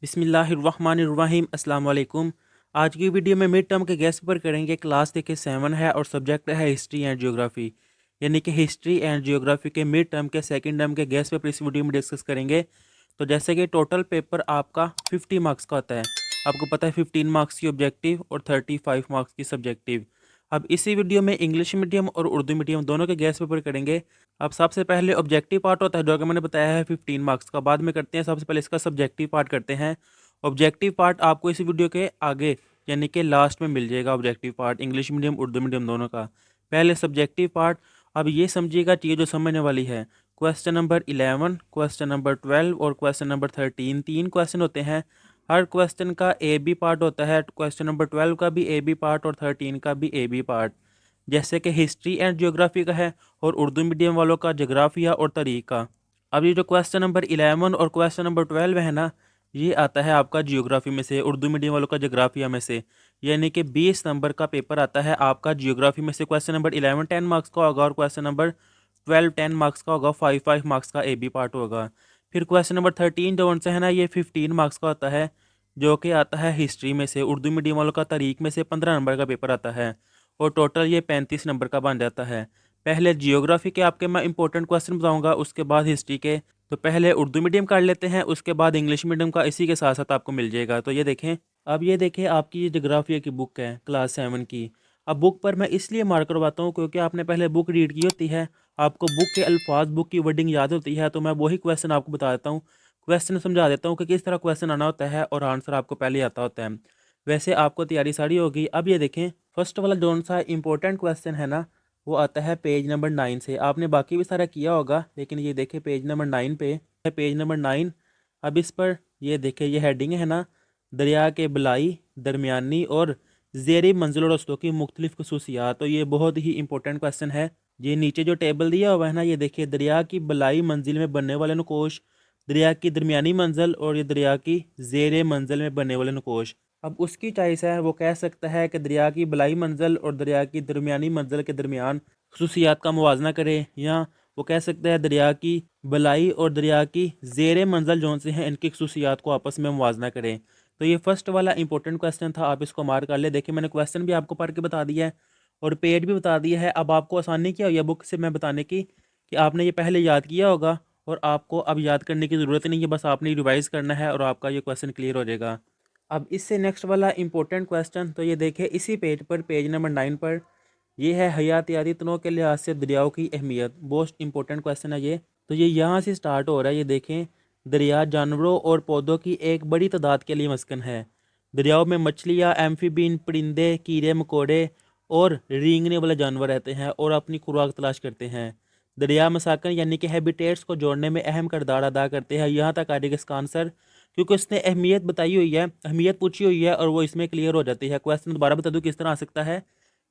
बिस्मिल्लाहिर्रहमानिर्रहीम अस्सलाम वालेकुम। आज की वीडियो में मिड टर्म के गेस्ट पेपर करेंगे। क्लास देखिए 7 है और सब्जेक्ट है हिस्ट्री एंड ज्योग्राफी। यानी कि हिस्ट्री एंड ज्योग्राफी के मिड टर्म के सेकंड टर्म के गेस्ट पेपर इस वीडियो में डिस्कस करेंगे। तो जैसे कि टोटल पेपर आपका 50 मार्क्स का होता है। आपको पता है 15 मार्क्स की ऑब्जेक्टिव और 35 मार्क्स की सब्जेक्टिव। अब इसी वीडियो में इंग्लिश मीडियम और उर्दू मीडियम दोनों के गेस्ट पेपर करेंगे। अब सबसे पहले ऑब्जेक्टिव पार्ट होता है जो कि मैंने बताया है 15 मार्क्स का। बाद में करते हैं, सबसे पहले इसका सब्जेक्टिव पार्ट करते हैं। ऑब्जेक्टिव पार्ट आपको इस वीडियो के आगे यानी कि लास्ट में मिल जाएगा। Objective part English medium Urdu medium दोनों का। पहले सब्जेक्टिव पार्ट। अब ये समझिएगा चीज़ जो समझने वाली है। क्वेश्चन नंबर 11, क्वेश्चन नंबर 12 और क्वेश्चन नंबर 13, तीन क्वेश्चन होते हैं। हर क्वेश्चन का ए बी पार्ट होता है। क्वेश्चन नंबर 12 का भी ए बी पार्ट और 13 का भी ए बी पार्ट। जैसे कि हिस्ट्री एंड ज्योग्राफी का है और उर्दू मीडियम वालों का जोग्राफिया और तरीका। अब ये जो क्वेश्चन नंबर 11 और क्वेश्चन नंबर 12 है ना, ये आता है आपका जियोग्राफी में से, उर्दू मीडियम वालों का जोग्राफिया में से। यानी कि 20 नंबर का पेपर आता है आपका जियोग्राफी में से। क्वेश्चन नंबर 11 10 मार्क्स का होगा और क्वेश्चन नंबर 12 10 मार्क्स का होगा। 5 मार्क्स का ए बी पार्ट होगा। फिर क्वेश्चन नंबर 13 जो उनसे है ना, ये 15 मार्क्स का होता है, जो कि आता है हिस्ट्री में से। उर्दू मीडियम वालों का तारीख में से 15 नंबर का पेपर आता है और टोटल ये 35 नंबर का बन जाता है। पहले जियोग्राफी के आपके मैं इंपॉर्टेंट क्वेश्चन बताऊंगा, उसके बाद हिस्ट्री के। तो पहले उर्दू मीडियम कर लेते हैं, उसके बाद इंग्लिश मीडियम का इसी के साथ साथ आपको मिल जाएगा। तो ये देखें, अब ये देखें आपकी ये जोग्राफिया की बुक है क्लास 7 की। अब बुक पर मैं इसलिए मार्क करवाता हूँ क्योंकि आपने पहले बुक रीड की होती है, आपको बुक के अल्फाज बुक की वर्डिंग याद होती है। तो मैं वही क्वेश्चन आपको बता देता हूँ, क्वेश्चन समझा देता हूँ कि किस तरह क्वेश्चन आना होता है और आंसर आपको पहले आता होता है। वैसे आपको तैयारी सारी होगी। अब ये देखें, फर्स्ट वाला जौन सा इंपॉर्टेंट क्वेश्चन है ना, वो आता है पेज नंबर 9 से। आपने बाकी भी सारा किया होगा, लेकिन ये देखें पेज नंबर 9 पे है, पेज नंबर 9। अब इस पर ये देखें, ये हेडिंग है ना, दरिया के बलाई, दरमियानी और ज़ेरी मंजिल रस्तों की मुख्तलिफ खसूसियात। तो ये बहुत ही इंपॉर्टेंट क्वेश्चन है। ये नीचे जो टेबल दिया हुआ है ना, ये देखिए, दरिया की बलाई मंजिल में बनने वाले नकोश, दरिया की दरमियानी मंजिल और ये दरिया की ज़ेर मंजिल में बनने वाले नकोश। अब उसकी चॉइस है, वो कह सकता है कि दरिया की बलाई मंजिल और दरिया की दरमियानी मंजिल के दरमियान खसूसियात का मुवाजना करे, या वो कह सकता है दरिया की बलाई और दरिया की ज़ेर मंजिल जौन से हैं इनकी खसूसियात को आपस में मुवाजना करें। तो ये फर्स्ट वाला इंपॉर्टेंट क्वेश्चन था, आप इसको मार्क कर ले। देखिए मैंने क्वेश्चन भी आपको पढ़ के बता दिया है और पेज भी बता दिया है। अब आपको आसानी क्या हुई है बुक से मैं बताने की, कि आपने ये पहले याद किया होगा और आपको अब याद करने की ज़रूरत नहीं है, बस आपने रिवाइज़ करना है और आपका ये क्वेश्चन क्लियर हो जाएगा। अब इससे नेक्स्ट वाला इंपॉर्टेंट क्वेश्चन, तो ये देखिए इसी पेज पर, पेज नंबर 9 पर, ये है हयातियाती तनों के लिहाज से दरियाओं की अहमियत। मोस्ट इंपॉर्टेंट क्वेश्चन है ये। तो ये यहाँ से स्टार्ट हो रहा है। ये देखें, दरिया जानवरों और पौधों की एक बड़ी तादाद के लिए मस्कन है। दरियाओं में मछलियाँ, एम्फीबियन, परिंदे, कीड़े मकोड़े और रेंगने वाले जानवर रहते हैं और अपनी खुराक तलाश करते हैं। दरिया मसाकन यानी कि हैबिटेट्स को जोड़ने में अहम किरदार अदा करते हैं। यहाँ तक आ जाएगा इसका आंसर, क्योंकि उसने अहमियत बताई हुई है, अहमियत पूछी हुई है और वो इसमें क्लियर हो जाती है। क्वेश्चन दोबारा बता दूँ किस तरह आ सकता है,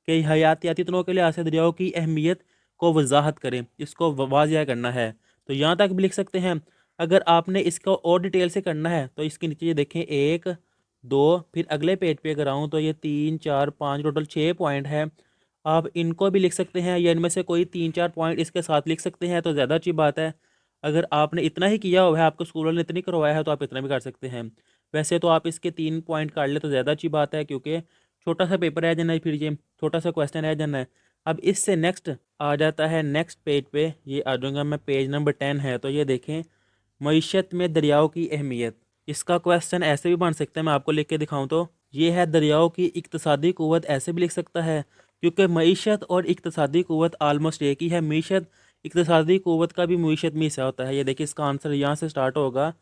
कि हयातियाती तनों के लिहाज से दरियाओं की अहमियत को वजाहत करें, इसको वाजिया करना है। तो यहाँ तक भी लिख सकते हैं। अगर आपने इसको और डिटेल से करना है तो इसके नीचे ये देखें, 1 2, फिर अगले पेज पे अगर आऊँ तो ये 3 4 5 टोटल 6 पॉइंट है। आप इनको भी लिख सकते हैं या इनमें से कोई 3 4 पॉइंट इसके साथ लिख सकते हैं तो ज़्यादा अच्छी बात है। अगर आपने इतना ही किया हुआ है, आपको स्कूल ने इतनी करवाया है, तो आप इतना भी कर सकते हैं। वैसे तो आप इसके 3 पॉइंट काट ले तो ज़्यादा अच्छी बात है, क्योंकि छोटा सा पेपर रह जाना है, फिर ये छोटा सा क्वेश्चन रह जाना है। अब इससे नेक्स्ट आ जाता है, नेक्स्ट पेज पे ये आ जाऊँगा मैं, पेज नंबर 10 है। तो ये देखें, मईशत में दरियाओं की अहमियत। इसका क्वेश्चन ऐसे भी बन सकता है, मैं आपको लिख के दिखाऊं तो, ये है दरियाओं की इक्तसादी क़ुव्वत। ऐसे भी लिख सकता है, क्योंकि मईशत और इक्तसादी क़ुव्वत आलमोस्ट एक ही है। मीशत इक्तसादी क़ुव्वत का भी मईशत में हिस्सा होता है। ये देखिए इसका आंसर यहाँ से स्टार्ट होगा।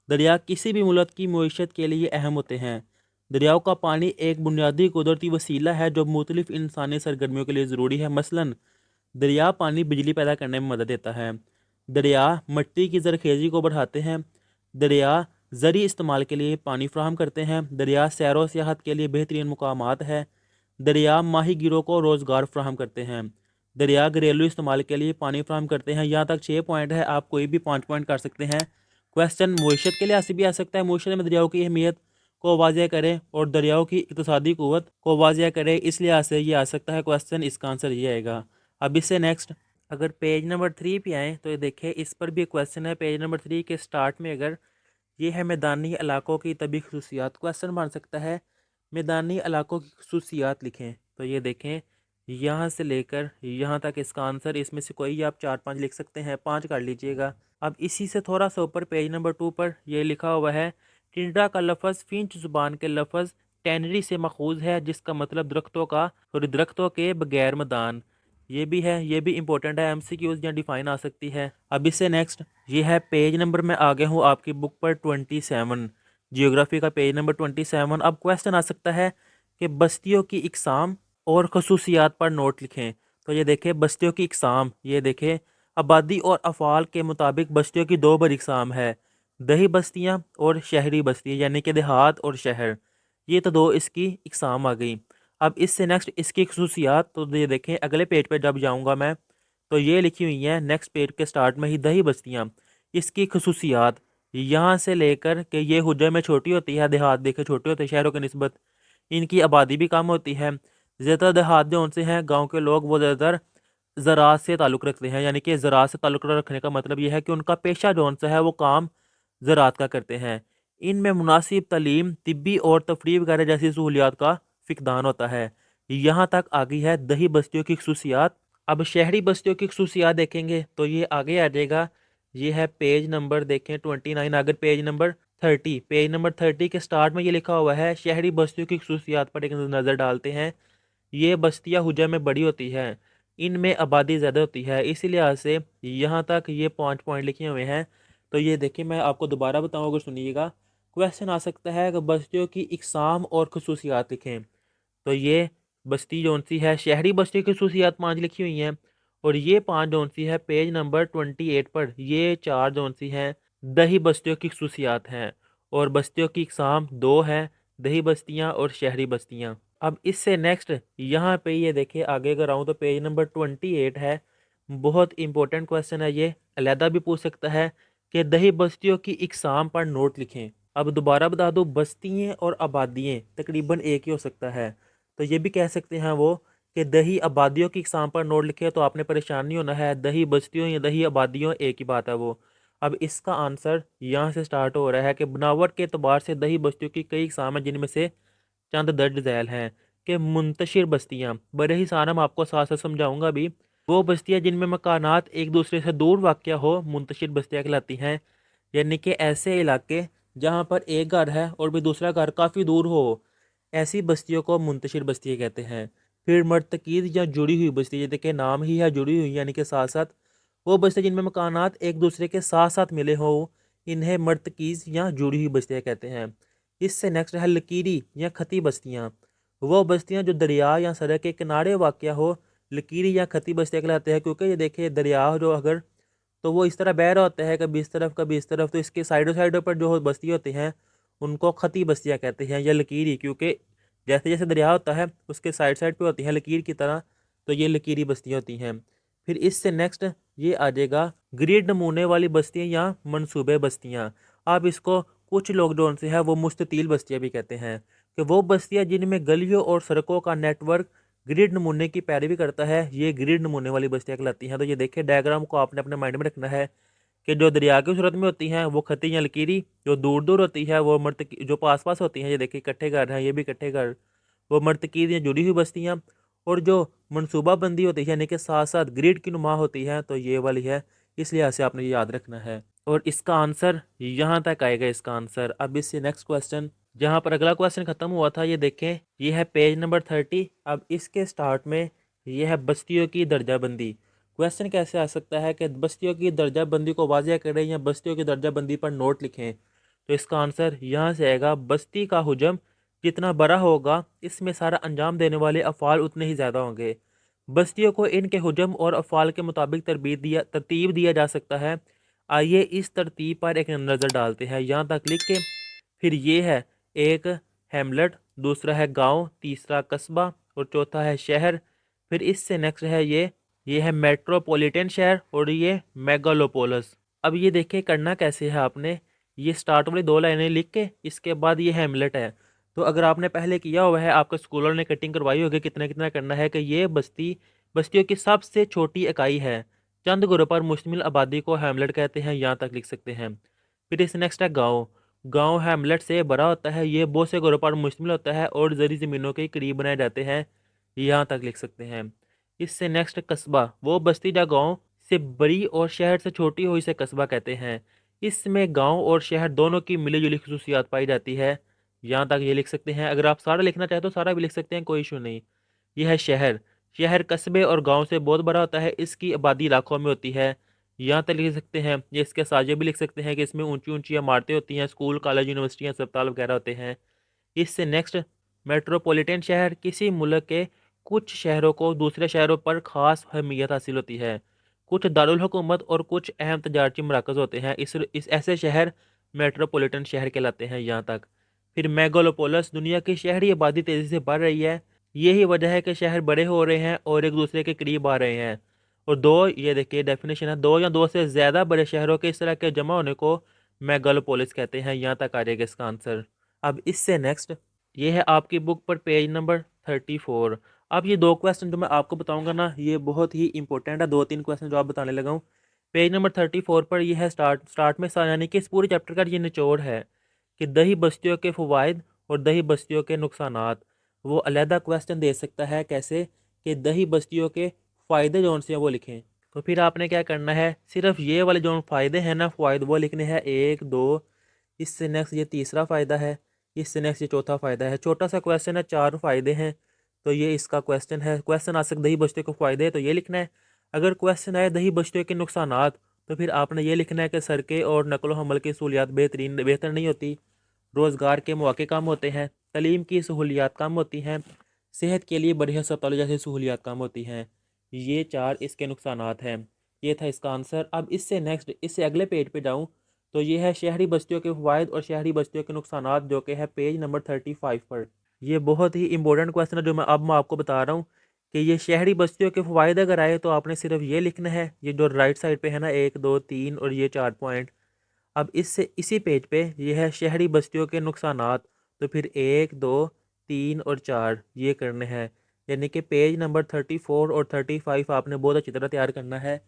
दरिया किसी भी मुल्क की मईशत के लिए अहम होते हैं। दरियाओं का पानी एक बुनियादी कुदरती वसीला है जो मुख्तलिफ इंसानी सरगर्मियों के लिए ज़रूरी है। मसलन दरिया पानी बिजली पैदा करने में मदद देता है। दरिया मिट्टी की ज़रखेज़ी को बढ़ाते हैं। दरिया ज़री इस्तेमाल के लिए पानी फ्राहम करते हैं। दरिया सैर व सियाहत के लिए बेहतरीन मुकामात है। दरिया माही गिरों को रोज़गार फ्राहम करते हैं। दरिया घरेलू इस्तेमाल के लिए पानी फ्राहम करते हैं। यहाँ तक 6 पॉइंट है, आप कोई भी 5 पॉइंट कर सकते हैं। क्वेश्चन मईशत के लिहाज से भी आ सकता है, मईशत में दरियाओं की अहमियत को वाज़ेह करें और दरियाओं की इक़्तिसादी क़ुव्वत को वाज़ेह करें, इस लिहाज से ये आ सकता है क्वेश्चन। इसका आंसर ये आएगा। अब इससे नेक्स्ट अगर पेज नंबर 3 पे आएँ तो ये देखिए, इस पर भी एक क्वेश्चन है। पेज नंबर 3 के स्टार्ट में अगर ये है मैदानी इलाकों की तभी खसूसियात। क्वेश्चन बन सकता है मैदानी इलाकों की खसूसियात लिखें। तो ये देखें यहाँ से लेकर यहाँ तक इसका आंसर, इसमें से कोई आप 4-5 लिख सकते हैं, 5 कर लीजिएगा। अब इसी से थोड़ा सा ऊपर पेज नंबर 2 पर यह लिखा हुआ है टिंडा का लफ्ज़ फिंच ज़ुबान के लफ्ज़ टेनरी से मखूज है जिसका मतलब दरख्तों के बगैर मैदान। ये भी है, ये भी इंपॉर्टेंट है, एमसीक्यूज या डिफाइन आ सकती है। अब इससे नेक्स्ट ये है पेज नंबर में आ गया हूँ आपकी बुक पर 27, जियोग्राफी का पेज नंबर 27। अब क्वेश्चन आ सकता है कि बस्तियों की इकसाम और खसूसियात पर नोट लिखें। तो ये देखें बस्तियों की इकसाम, ये देखें आबादी और अफ़ाल के मुताबिक बस्तियों की दो बड़ी इकसाम है, दही बस्तियाँ और शहरी बस्तियाँ, यानी कि देहात और शहर। ये तो दो इसकी इकसाम आ गई। अब इससे नेक्स्ट इसकी खसूसियात, तो ये देखें अगले पेज पे जब जाऊंगा मैं तो ये लिखी हुई है नेक्स्ट पेज के स्टार्ट में ही, दही बस्तियाँ। इसकी खसूसियात यहाँ से लेकर कि ये हुज्जा में छोटी होती है, देहात देखे छोटे होते हैं शहरों की निस्बत, इनकी आबादी भी कम होती है। ज़्यादातर देहात जो उनसे हैं गाँव के लोग, वो ज़्यादातर ज़राअत से ताल्लुक़ रखते हैं, यानी कि ज़राअत से ताल्लुक़ रखने का मतलब ये है कि उनका पेशा जौन सा है वो काम ज़राअत का करते हैं। इनमें मुनासिब तालीम, तिब्बी और तफरीह वगैरह जैसी सहूलियात का फ़िक़दान होता है। यहाँ तक आ गई है दही बस्तियों की खसूसियात। अब शहरी बस्तियों की खसूसियात देखेंगे तो ये आगे आ जाएगा। ये है पेज नंबर देखें 29, अगर पेज नंबर 30, पेज नंबर 30 के स्टार्ट में ये लिखा हुआ है शहरी बस्तियों की खसूसियात पर एक नज़र डालते हैं। ये बस्तियाँ हुज्जा में बड़ी होती हैं, इनमें आबादी ज़्यादा होती है, इसी लिहाज से यहाँ तक ये 5 पॉइंट लिखे हुए हैं। तो ये देखिए मैं आपको दोबारा बताऊँ, अगर सुनिएगा। क्वेश्चन आ सकता है कि बस्तियों की इकसाम और खसूसियात लिखें। तो ये बस्ती जौन सी है शहरी बस्ती की खसूसियात 5 लिखी हुई हैं, और ये 5 जौन सी है पेज नंबर 28 पर, ये 4 जौन सी हैं दही बस्तियों की खसूसियात हैं, और बस्तियों की इकसाम 2 हैं, दही बस्तियाँ और शहरी बस्तियाँ। अब इससे नेक्स्ट यहाँ पे ये देखिए आगे अगर आऊँ तो पेज नंबर 28 है। बहुत इंपॉर्टेंट क्वेश्चन है ये, अलहदा भी पूछ सकता है कि दही बस्तियों की इकसाम पर नोट लिखें। अब दोबारा बता दूँ, बस्तियाँ और आबादियाँ तकरीबन एक ही हो सकता है, तो ये भी कह सकते हैं वो कि दही आबादियों की इकसाम पर नोट लिखे, तो आपने परेशान नहीं होना है, दही बस्तियों या दही आबादियों एक ही बात है वो। अब इसका आंसर यहाँ से स्टार्ट हो रहा है कि बनावट के अतबार से दही बस्तियों की कई इकसाम हैं, जिनमें से चंद दर्ज झैल हैं कि मुंतशिर बस्तियाँ, बड़े ही सारा मैं आपको साथ साथ समझाऊंगा भी। वो बस्तियाँ जिनमें मकानात एक दूसरे से दूर वाक़या हो, मुंतशिर बस्तियाँ कहलाती हैं, यानी कि ऐसे इलाके जहाँ पर एक घर है और भी दूसरा घर काफ़ी दूर हो, ऐसी बस्तियों को मुंतशिर बस्तियाँ कहते हैं। फिर मर्तकीज़ या जुड़ी हुई बस्ती, ये देखिए नाम ही है जुड़ी हुई, यानी कि साथ साथ, वो बस्तियाँ जिनमें मकानात एक दूसरे के साथ साथ मिले हो, इन्हें मर्तकीज़ या जुड़ी हुई बस्तियाँ कहते हैं। इससे नेक्स्ट है लकीरी या खती बस्तियाँ। वो बस्तियाँ जो दरिया या सड़क के किनारे वाक़या हो, लकीरी या खती बस्तियाँ कहलाते हैं, क्योंकि ये देखिए दरिया जो अगर, तो वो इस तरह बह रहा होता है, कभी इस तरफ कभी इस तरफ, तो इसके साइडों साइडों पर जो बस्ती होती हैं उनको खती बस्तियाँ कहते हैं या लकीरी, क्योंकि जैसे जैसे दरिया होता है उसके साइड साइड पे होती हैं लकीर की तरह, तो ये लकीरी बस्तियाँ होती हैं। फिर इससे नेक्स्ट ये आ जाएगा ग्रिड नमूने वाली बस्तियाँ या मनसूबे बस्तियाँ। अब इसको कुछ लोग जो उनसे है वो मुस्ततील बस्तियाँ भी कहते हैं, कि वो बस्तियाँ जिनमें गलियों और सड़कों का नेटवर्क ग्रिड नमूने की पैरवी करता है, ये ग्रिड नमूने वाली बस्तियाँ कहलाती हैं। तो ये देखिए डायग्राम को आपने अपने माइंड में रखना है कि जो दरिया की सूरत में होती हैं वो खती या लकीरी, जो दूर दूर होती है वो मर्तकी, जो पास पास होती हैं ये देखिए इकट्ठे घर हैं, ये भी इकट्ठे घर, वो मर्तकीर या जुड़ी हुई बस्तियाँ। और जो मनसूबा बंदी होती है यानी कि साथ साथ ग्रिड की नुमा होती है, तो ये वाली है। इस लिहाज से आपने ये याद रखना है, और इसका आंसर यहाँ तक आएगा इसका आंसर। अब इससे नेक्स्ट क्वेश्चन, जहाँ पर अगला क्वेश्चन खत्म हुआ था, ये देखें ये है पेज नंबर 30। अब इसके स्टार्ट में ये है बस्तियों की दर्जाबंदी। क्वेश्चन कैसे आ सकता है कि बस्तियों की दर्जाबंदी को वाज़ेह करें या बस्तियों की दर्जाबंदी पर नोट लिखें। तो इसका आंसर यहाँ से आएगा, बस्ती का हुजम जितना बड़ा होगा इसमें सारा अंजाम देने वाले अफ़ाल उतने ही ज़्यादा होंगे। बस्तियों को इनके हुजम और अफ़ाल के मुताबिक तरतीब दिया जा सकता है। आइए इस तरतीब पर एक नज़र डालते हैं। यहाँ तक लिख के फिर ये है एक हैमलेट, दूसरा है गांव, तीसरा कस्बा और चौथा है शहर। फिर इससे नेक्स्ट है ये है मेट्रोपॉलिटन शहर और ये मेगालोपोलिस। अब ये देखिए करना कैसे है आपने, ये स्टार्ट वाली 2 लाइनें लिख के इसके बाद ये हैमलेट है। तो अगर आपने पहले किया हुआ है, आपके स्कूलों ने कटिंग करवाई होगी, कितना कितना करना है कि ये बस्तियों की सबसे छोटी इकाई है, चंद घरों पर मुश्तमिल आबादी को हैमलेट कहते हैं, यहाँ तक लिख सकते हैं। फिर इस नेक्स्ट है गाँव। गांव हैमलेट से भरा होता है। ये बहुत से घरों पर मुश्तमिल होता है और जरी ज़मीनों के करीब बनाए जाते हैं। यहाँ तक लिख सकते हैं। इससे नेक्स्ट कस्बा वो बस्ती या गांव से बड़ी और शहर से छोटी हुई से कस्बा कहते हैं। इसमें गांव और शहर दोनों की मिली जुली खसूसियात पाई जाती है। यहाँ तक ये लिख सकते हैं। अगर आप सारा लिखना चाहें तो सारा भी लिख सकते हैं, कोई इशू नहीं। यह है शहर। शहर कस्बे और गांव से बहुत बड़ा होता है। इसकी आबादी लाखों में होती है। यहाँ तक लिख सकते हैं। ये इसके साथ ये भी लिख सकते हैं कि इसमें ऊंची ऊंची इमारतें होती हैं, स्कूल कॉलेज यूनिवर्सिटियाँ अस्पताल वगैरह होते हैं। इससे नेक्स्ट मेट्रोपॉलिटन शहर किसी मुल्क के कुछ शहरों को दूसरे शहरों पर ख़ास अहमियत हासिल होती है। कुछ दारुल हुकूमत और कुछ अहम तजारती मराकज़ होते हैं। इस ऐसे शहर मेट्रोपॉलिटन शहर कहलाते हैं। यहाँ तक फिर मेगालोपोलिस दुनिया की शहरी आबादी तेज़ी से बढ़ रही है। यही वजह है कि शहर बड़े हो रहे हैं और एक दूसरे के करीब आ रहे हैं। और दो, ये देखिए डेफिनेशन है, दो या दो से ज़्यादा बड़े शहरों के इस तरह के जमा होने को मेगालोपोलिस कहते हैं। यहाँ तक आ जाएगा इसका आंसर। अब इससे नेक्स्ट ये है आपकी बुक पर पेज नंबर 34। अब ये दो क्वेश्चन जो मैं आपको बताऊंगा ना, ये बहुत ही इंपॉर्टेंट है। दो तीन क्वेश्चन जो आप बताने लगा हूँ। पेज नंबर 34 पर ये है स्टार्ट में यानी कि इस पूरे चैप्टर का ये निचोड़ है कि दही बस्तियों के फ़वाइद और दही बस्तियों के नुकसानात। वो अलहदा क्वेश्चन दे सकता है कैसे कि दही बस्तियों के फ़ायदे जौन से हैं वो लिखें। तो फिर आपने क्या करना है, सिर्फ ये वाले जो फ़ायदे हैं ना, फ़वाइद वो लिखने हैं, एक दो। इससे नेक्स्ट ये तीसरा फ़ायदा है। इससे नेक्स्ट ये चौथा फ़ायदा है। छोटा सा क्वेश्चन है, चार फ़ायदे हैं तो ये इसका क्वेश्चन है। क्वेश्चन आ सकता दही बस्तियों के फ़ायदे तो ये लिखना है। अगर क्वेश्चन आए दही बस्तियों के नुकसानात तो फिर आपने ये लिखना है कि सड़कें और नकलो हमल की सहूलियात बेहतर नहीं होती, रोज़गार के मौके कम होते हैं, तलीम की सहूलियात कम होती हैं, सेहत के लिए बढ़िया अस्पतालों जैसी सहूलियात कम होती हैं। ये चार इसके नुकसानात हैं। ये था इसका आंसर। अब इससे नेक्स्ट इससे अगले पेज पे जाऊँ तो ये है शहरी बस्तियों के फ़वाइद और शहरी बस्तियों के नुकसानात, जो कि है पेज नंबर 35 पर। ये बहुत ही इंपॉर्टेंट क्वेश्चन है जो मैं आपको बता रहा हूँ कि ये शहरी बस्तियों के फ़वाइद अगर आए तो आपने सिर्फ ये लिखना है, ये जो राइट साइड पे है ना, एक दो तीन और ये चार पॉइंट। अब इससे इसी पेज पे ये है शहरी बस्तियों के नुकसानात, तो फिर एक दो तीन और चार ये करने हैं। यानी कि पेज नंबर 34 और 35 आपने बहुत अच्छी तरह तैयार करना है।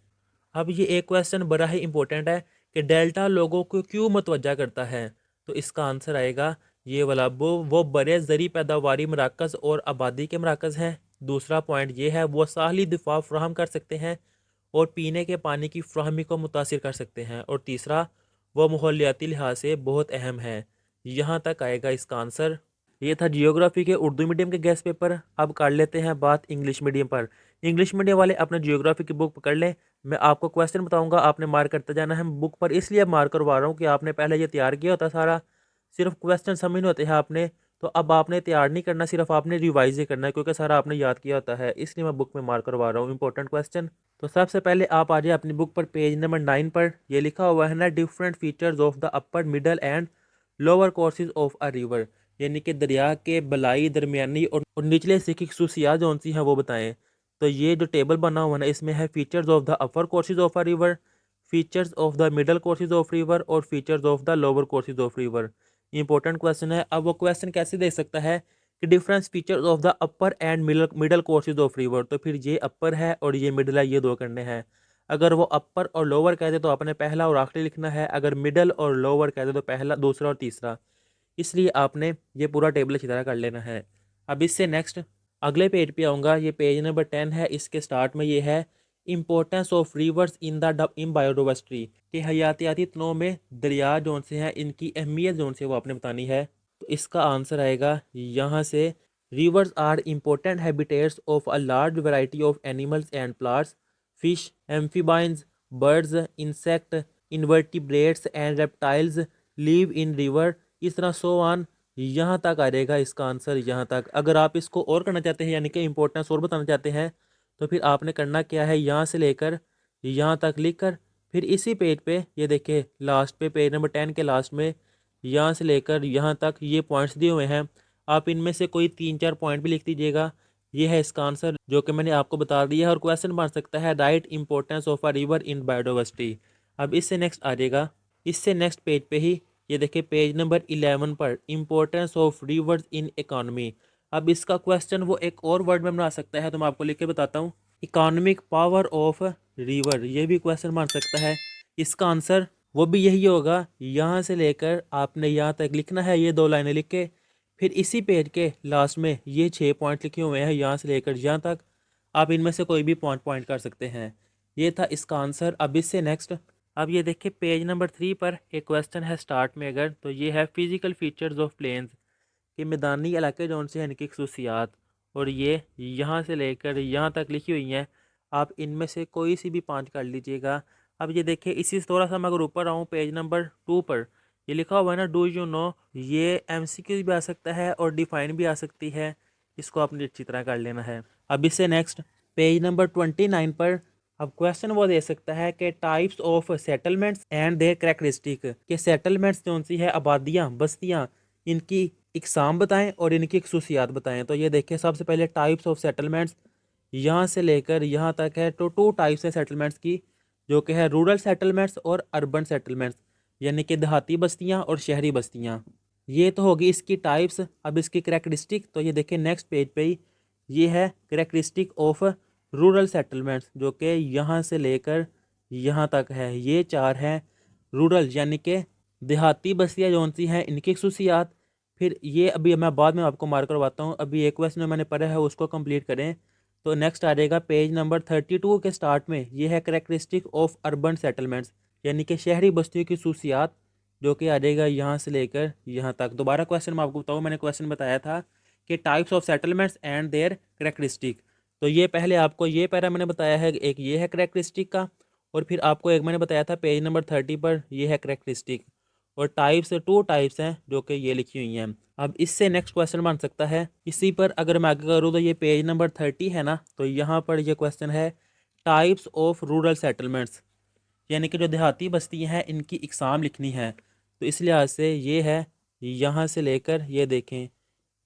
अब ये एक क्वेश्चन बड़ा ही इंपॉर्टेंट है कि डेल्टा लोगों को क्यों मुतवज्जा करता है। तो इसका आंसर आएगा ये वाला, वो बड़े ज़री पैदावारी मराकज़ और आबादी के मराकज़ हैं। दूसरा पॉइंट ये है वो साहली दिफा फ्राहम कर सकते हैं और पीने के पानी की फ्राहमी को मुतासिर कर सकते हैं। और तीसरा वो माहौलियाती लिहाज से बहुत अहम है। यहाँ तक आएगा इसका आंसर। ये था जियोग्राफी के उर्दू मीडियम के गेस्ट पेपर। अब कर लेते हैं बात इंग्लिश मीडियम पर। इंग्लिश मीडियम वाले अपने जियोग्राफी की बुक पकड़ लें। मैं आपको क्वेश्चन बताऊंगा, आपने मार्क करते जाना है। बुक पर इसलिए मार्क करवा रहा हूँ कि आपने पहले ये तैयार किया होता सारा, सिर्फ क्वेश्चन समझने होते हैं आपने। तो अब आपने तैयार नहीं करना, सिर्फ आपने रिवाइज ही करना है क्योंकि सारा आपने याद किया होता है, इसलिए मैं बुक में मार्क करवा रहा हूँ इंपॉर्टेंट क्वेश्चन। तो सबसे पहले आप आ जाए अपनी बुक पर पेज नंबर 9 पर। ये लिखा हुआ है ना, different features of the upper middle and lower courses of a river. यानी कि दरिया के बलाई, दरमियानी और निचले हिस्से की खसूसियात जौन सी हैं वो बताएं। तो ये जो टेबल बना हुआ है ना, इसमें है features of the upper courses of a river, features of the middle courses of river और features of the lower courses of river. Important question है। अब वो क्वेश्चन कैसे दे सकता है कि difference features of the upper and middle courses of river, तो फिर ये अपर है और ये मिडल है, ये दो करने हैं। अगर वो अपर और लोअर कहते तो आपने पहला और आखिरी लिखना है। अगर मिडल और लोअर कहते तो पहला, दूसरा और तीसरा। इसलिए आपने ये पूरा टेबल अच्छी तरह कर लेना है। अब इससे नेक्स्ट अगले पेज पे आऊँगा। ये पेज नंबर 10 है। इसके स्टार्ट में ये है importance of reverse in biodiversity, कि हयातियाती तनों में दरिया जौन से हैं इनकी अहमियत जौन से वो आपने बतानी है। तो इसका आंसर आएगा यहाँ से, rivers are important habitats of a large variety of animals and plants, fish, amphibians, birds, insect, invertebrates and reptiles live in river. इस तरह सो ऑन। यहाँ तक आ जाएगा इसका आंसर। यहाँ तक अगर आप इसको और करना चाहते हैं यानी कि इंपॉर्टेंस और बताना चाहते हैं तो फिर आपने करना क्या है, यहाँ से लेकर यहाँ तक लिख कर फिर इसी पेज पे ये देखिए लास्ट पे पेज नंबर 10 के लास्ट में यहाँ से लेकर यहाँ तक ये पॉइंट्स दिए हुए हैं। आप इनमें से कोई तीन चार पॉइंट भी लिख दीजिएगा। ये है इसका आंसर जो कि मैंने आपको बता दिया है। और क्वेश्चन बन सकता है right importance of a river in biodiversity. अब इससे नेक्स्ट आ जाएगा, इससे नेक्स्ट पेज पे ही ये देखिए पेज नंबर 11 पर importance of reverse in economy. अब इसका क्वेश्चन वो एक और वर्ड में बना सकता है, तो मैं आपको लिख के बताता हूँ। इकोनॉमिक पावर ऑफ रिवर, ये भी क्वेश्चन बन सकता है। इसका आंसर वो भी यही होगा, यहाँ से लेकर आपने यहाँ तक लिखना है, ये 2 लाइनें लिख के, फिर इसी पेज के लास्ट में ये 6 पॉइंट लिखे हुए हैं, यहाँ से लेकर यहाँ तक आप इनमें से कोई भी पॉइंट कर सकते हैं। ये था इसका आंसर। अब इससे नेक्स्ट, अब ये देखिए पेज नंबर 3 पर एक क्वेश्चन है स्टार्ट में, अगर तो ये है फिजिकल फीचर्स ऑफ प्लेन्स, कि मैदानी इलाके जौन से हैं इनकी खसूसियात, और ये यहाँ से लेकर यहाँ तक लिखी हुई हैं। आप इनमें से कोई सी भी 5 कर लीजिएगा। अब ये देखिए इसी से थोड़ा सा मैं अगर ऊपर आऊँ पेज नंबर 2 पर, ये लिखा हुआ है ना, डू यू नो, ये एमसीक्यू भी आ सकता है और डिफाइन भी आ सकती है, इसको आपने अच्छी तरह कर लेना है। अब इससे नेक्स्ट पेज नंबर 29 पर अब क्वेश्चन वो दे सकता है कि types of settlements and there characteristic, के सेटलमेंट्स कौन सी है, आबादियाँ, बस्तियाँ, इनकी इकसाम बताएं और इनकी खसूसियात बताएं। तो ये देखिए सबसे पहले टाइप्स ऑफ सेटलमेंट्स, यहाँ से लेकर यहाँ तक है तो 2 टाइप्स है सेटलमेंट्स की, जो कि है रूरल सेटलमेंट्स और अर्बन सेटलमेंट्स, यानी कि देहाती बस्तियाँ और शहरी बस्तियाँ। ये तो होगी इसकी टाइप्स। अब इसकी करैक्टरिस्टिक, तो ये देखिए नेक्स्ट पेज पे ही ये है करैक्टरिस्टिक ऑफ रूरल सेटलमेंट्स, जो कि यहाँ से लेकर यहाँ तक है, ये 4 हैं रूरल यानी कि देहाती बस्तियाँ जौन सी हैं इनकी खसूसियात। फिर ये अभी मैं बाद में आपको मार्क करवाता हूँ, अभी एक क्वेश्चन मैंने पढ़ा है उसको कंप्लीट करें। तो नेक्स्ट आ जाएगा पेज नंबर 32 के स्टार्ट में, ये है करैक्टरिस्टिक ऑफ अर्बन सेटलमेंट्स, यानी कि शहरी बस्तियों की खसूसियात, जो कि आ जाएगा यहाँ से लेकर यहाँ तक। दोबारा क्वेश्चन मैं आपको बताऊँ, मैंने क्वेश्चन बताया था कि types of settlements and their characteristic. तो ये पहले आपको ये पैरा मैंने बताया है, एक ये है करैक्टरिस्टिक का, और फिर आपको एक मैंने बताया था पेज नंबर 30 पर ये है करैक्टरिस्टिक, और टाइप्स 2 टाइप्स हैं जो कि ये लिखी हुई हैं। अब इससे नेक्स्ट क्वेश्चन बन सकता है इसी पर, अगर मैं आगे करूँ तो ये पेज नंबर 30 है ना, तो यहाँ पर ये क्वेश्चन है टाइप्स ऑफ रूरल सेटलमेंट्स, यानी कि जो देहाती बस्तियाँ हैं इनकी इकसाम लिखनी है। तो इस लिहाज से ये है यहाँ से लेकर ये देखें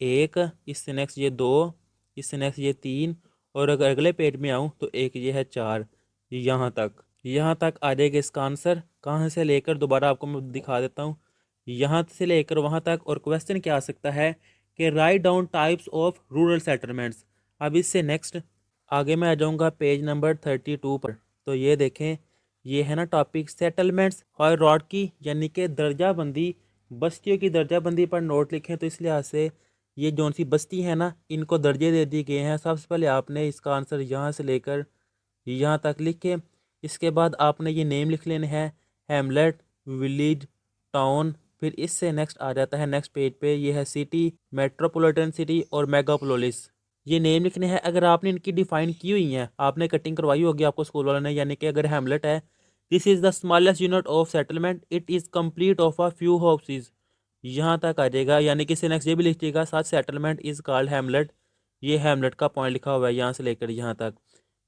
1, इससे नेक्स्ट ये 2, इससे नेक्स्ट ये 3, और अगर अगले पेज में आऊँ तो एक ये है 4, यहाँ तक आ जाएगा इसका आंसर। कहाँ से लेकर दोबारा आपको मैं दिखा देता हूँ, यहाँ से लेकर वहाँ तक। और क्वेश्चन क्या आ सकता है कि write down types of rural settlements. अब इससे नेक्स्ट आगे मैं आ जाऊँगा पेज नंबर 32 पर, तो ये देखें ये है ना टॉपिक सेटलमेंट्स हायरार्की, यानी कि दर्जाबंदी, बस्तियों की दर्जाबंदी पर नोट लिखें। तो इस लिहाज से ये जौन सी बस्ती है ना इनको दर्जे दे दिए गए हैं। सबसे पहले आपने इसका आंसर यहाँ से लेकर यहाँ तक लिखे, इसके बाद आपने ये नेम लिख लेने हैं, हैमलेट, विलेज, टाउन। फिर इससे नेक्स्ट आ जाता है नेक्स्ट पेज पे, ये है सिटी, मेट्रोपॉलिटन सिटी और मेगापोलिस। ये नेम लिखने हैं। अगर आपने इनकी डिफाइन की हुई हैं, आपने कटिंग करवाई होगी आपको स्कूल वालों ने, यानी कि अगर हैमलेट है, this is the smallest unit of settlement, it is complete of a few houses, यहाँ तक आ जाएगा। यानी कि इससे नेक्स्ट ये भी लिखिएगा, साथ सेटलमेंट इज़ कॉल्ड हैमलेट, ये हैमलेट का पॉइंट लिखा हुआ है यहाँ से लेकर यहाँ तक।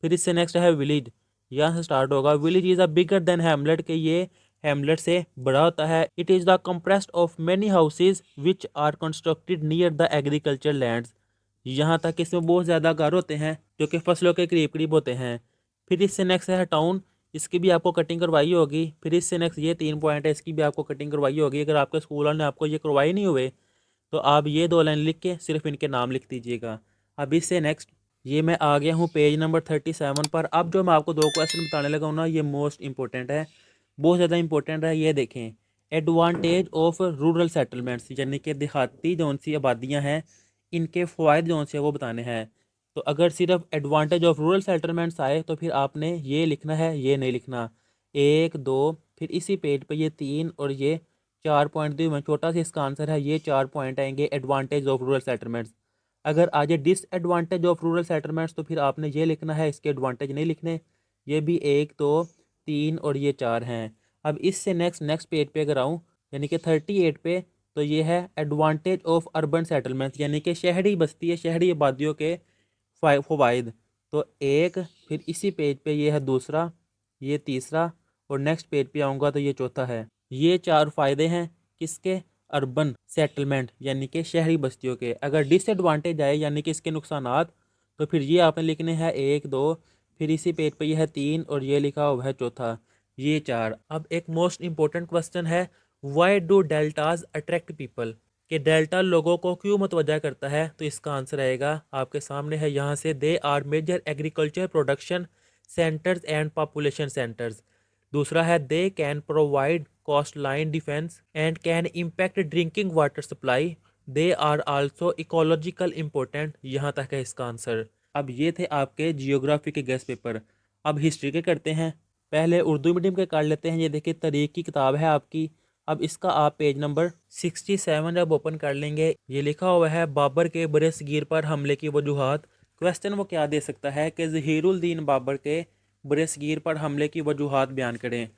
फिर इससे नेक्स्ट है विलेज, यहाँ से स्टार्ट होगा, village is a bigger than hamlet, के ये हैमलेट से बड़ा होता है। It is the compressed of many houses which are constructed near the agriculture lands, यहाँ तक इसमें बहुत ज़्यादा घर होते हैं जो कि फसलों के करीब करीब होते हैं। फिर इससे नेक्स्ट है टाउन, इसकी भी आपको कटिंग करवाई होगी। फिर इससे नेक्स्ट ये 3 पॉइंट है, इसकी भी आपको कटिंग करवाई होगी। अगर आपके स्कूल ने आपको ये करवाई नहीं हुए तो आप ये 2 लाइन लिख के सिर्फ इनके नाम लिख दीजिएगा। अब इससे नेक्स्ट ये मैं आ गया हूँ पेज नंबर 37 पर। अब जो मैं आपको 2 क्वेश्चन बताने लगा हूँ ना, ये मोस्ट इंपॉर्टेंट है, बहुत ज़्यादा इंपॉर्टेंट है। ये देखें एडवांटेज ऑफ रूरल सेटलमेंट्स, यानी कि देहाती जौन सी आबादियाँ हैं इनके फ़वाद जौन से वो बताने हैं। तो अगर सिर्फ एडवांटेज ऑफ रूरल सेटलमेंट्स आए तो फिर आपने ये लिखना है, ये नहीं लिखना। 1 2, फिर इसी पेज पे ये 3 और ये 4 पॉइंट दिए हुए हैं। छोटा सा इसका आंसर है, ये 4 पॉइंट आएंगे एडवांटेज ऑफ रूरल सेटलमेंट्स। अगर आ जाए डिसएडवांटेज ऑफ रूरल सेटलमेंट्स तो फिर आपने ये लिखना है, इसके एडवांटेज नहीं लिखने। ये भी 1 2 3 और ये 4 हैं। अब इससे नेक्स्ट पेज पे अगर आऊँ, यानी कि 38 पे, तो ये है एडवांटेज ऑफ अर्बन सेटलमेंट्स, यानी कि शहरी बस्ती है, शहरी आबादियों के फ़वाइद। तो एक, फिर इसी पेज पे ये है दूसरा, ये तीसरा, और नेक्स्ट पेज पे आऊँगा तो ये चौथा है। ये 4 फ़ायदे हैं किसके, अर्बन सेटलमेंट यानी कि शहरी बस्तियों के। अगर डिसएडवांटेज आए यानी कि इसके नुकसानात, तो फिर ये आपने लिखने हैं 1 2, फिर इसी पेज पे ये है 3 और ये लिखा हुआ है चौथा, ये 4। अब एक मोस्ट इंपॉर्टेंट क्वेश्चन है, why do deltas attract people, कि डेल्टा लोगों को क्यों मुतवज्जा करता है। तो इसका आंसर आएगा आपके सामने है यहाँ से, they are major agriculture production centres and population centres. दूसरा है they can provide coastline defence and can impact drinking water supply, they are also ecological important. यहाँ तक है इसका आंसर। अब ये थे आपके जियोग्राफी के गेस्ट पेपर। अब हिस्ट्री के करते हैं। पहले उर्दू मीडियम के कर लेते हैं। ये देखिए तरीक की किताब है आपकी। अब इसका आप पेज नंबर 67 जब ओपन कर लेंगे, ये लिखा हुआ है बाबर के बरसगीर पर हमले की वजूहात। क्वेश्चन वो क्या दे सकता है कि ज़हीरुद्दीन बाबर के बरसगीर पर हमले की वजूहात बयान करें।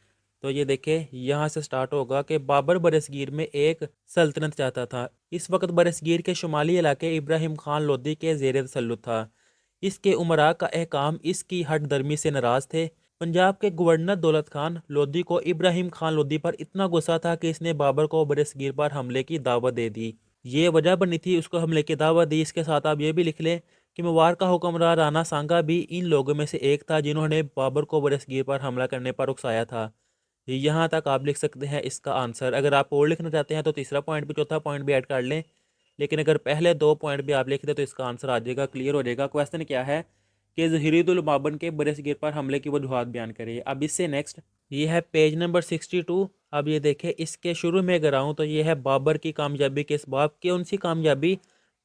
तो ये देखें यहाँ से स्टार्ट होगा कि बाबर बरसगीर में एक सल्तनत चाहता था। इस वक्त बरसगीर के शुमाली इलाके इब्राहिम खान लोदी के ज़ेर तसल्लुत था। इसके उमरा का अहकाम इसकी हट दर्मी से नाराज़ थे। पंजाब के गवर्नर दौलत खान लोदी को इब्राहिम खान लोदी पर इतना गुस्सा था कि इसने बाबर को बरसगीर पर हमले की दावत दे दी। ये वजह बनी थी उसको हमले की दावत दी। इसके साथ आप ये भी लिख लें कि मेवाड़ का हुक्मरान राणा सांगा भी इन लोगों में से एक था जिन्होंने बाबर को बरसगीर पर हमला करने पर उकसाया था। यहाँ तक आप लिख सकते हैं इसका आंसर। अगर आप और लिखना चाहते हैं तो तीसरा पॉइंट भी चौथा पॉइंट भी ऐड कर लें, लेकिन अगर पहले दो पॉइंट भी आप लिख दें तो इसका आंसर आ जाएगा, क्लियर हो जाएगा। क्वेश्चन क्या है कि ज़हीरुद्दीन बाबर के बरसगीर पर हमले की वजूहात बयान करिए। अब इससे नेक्स्ट ये है पेज नंबर 62। अब ये देखें इसके शुरू में अगर आऊँ तो ये है बाबर की कामयाबी के इसबाब। कौन सी कामयाबी?